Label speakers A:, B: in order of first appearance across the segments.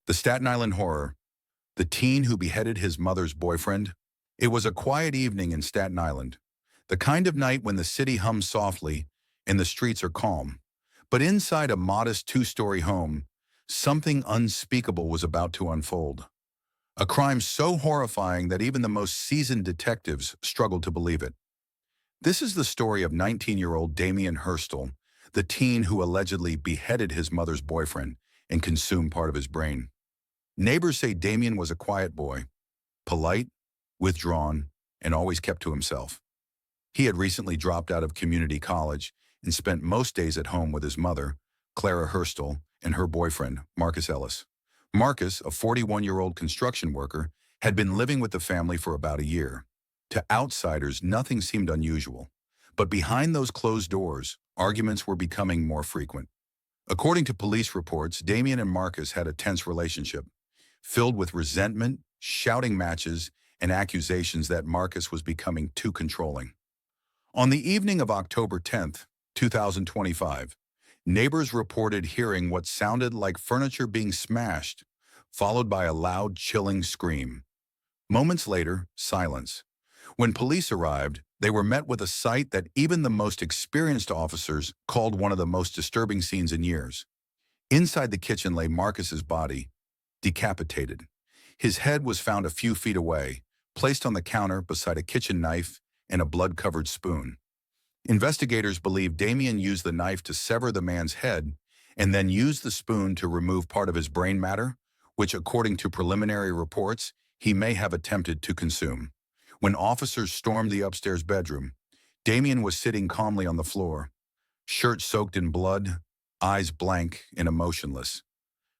A: The Staten Island Horror, the teen who beheaded his mother's boyfriend. It was a quiet evening in Staten Island, the kind of night when the city hums softly and the streets are calm. But inside a modest two-story home, something unspeakable was about to unfold. A crime so horrifying that even the most seasoned detectives struggled to believe it. This is the story of 19-year-old Damien Hurstel, the teen who allegedly beheaded his mother's boyfriend and consumed part of his brain. Neighbors say Damien was a quiet boy, polite, withdrawn, and always kept to himself. He had recently dropped out of community college and spent most days at home with his mother, Clara Hurstel, and her boyfriend, Marcus Ellis. Marcus, a 41-year-old construction worker, had been living with the family for about a year. To outsiders, nothing seemed unusual. But behind those closed doors, arguments were becoming more frequent. According to police reports, Damien and Marcus had a tense relationship, filled with resentment, shouting matches, and accusations that Marcus was becoming too controlling. On the evening of October 10th, 2025, neighbors reported hearing what sounded like furniture being smashed, followed by a loud, chilling scream. Moments later, silence. When police arrived, they were met with a sight that even the most experienced officers called one of the most disturbing scenes in years. Inside the kitchen lay Marcus's body, decapitated. His head was found a few feet away, placed on the counter beside a kitchen knife and a blood-covered spoon. Investigators believe Damien used the knife to sever the man's head and then used the spoon to remove part of his brain matter, which, according to preliminary reports, he may have attempted to consume. When officers stormed the upstairs bedroom, Damien was sitting calmly on the floor, shirt soaked in blood, eyes blank and emotionless.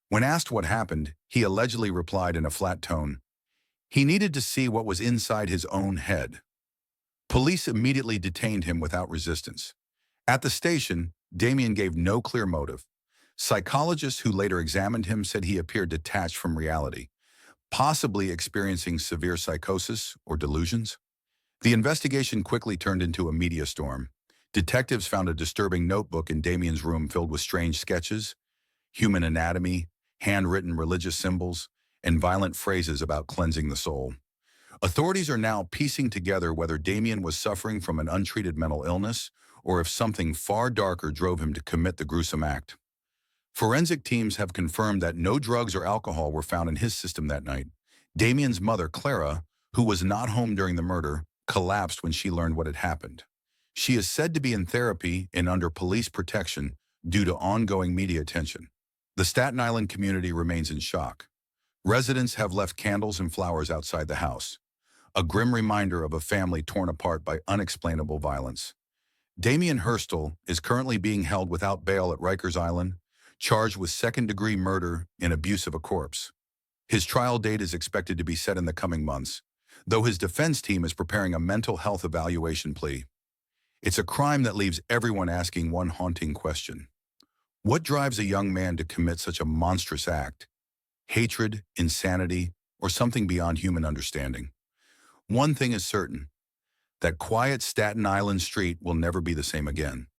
A: When asked what happened, he allegedly replied in a flat tone, he needed to see what was inside his own head. Police immediately detained him without resistance. At the station, Damien gave no clear motive. Psychologists who later examined him said he appeared detached from reality, possibly experiencing severe psychosis or delusions. The investigation quickly turned into a media storm. Detectives found a disturbing notebook in Damien's room filled with strange sketches, human anatomy, handwritten religious symbols, and violent phrases about cleansing the soul. Authorities are now piecing together whether Damien was suffering from an untreated mental illness or if something far darker drove him to commit the gruesome act. Forensic teams have confirmed that no drugs or alcohol were found in his system that night. Damien's mother, Clara, who was not home during the murder, collapsed when she learned what had happened. She is said to be in therapy and under police protection due to ongoing media attention. The Staten Island community remains in shock. Residents have left candles and flowers outside the house, a grim reminder of a family torn apart by unexplainable violence. Damien Hurstel is currently being held without bail at Rikers Island, charged with second-degree murder and abuse of a corpse. His trial date is expected to be set in the coming months, though his defense team is preparing a mental health evaluation plea. It's a crime that leaves everyone asking one haunting question. What drives a young man to commit such a monstrous act? Hatred, insanity, or something beyond human understanding? One thing is certain, that quiet Staten Island street will never be the same again.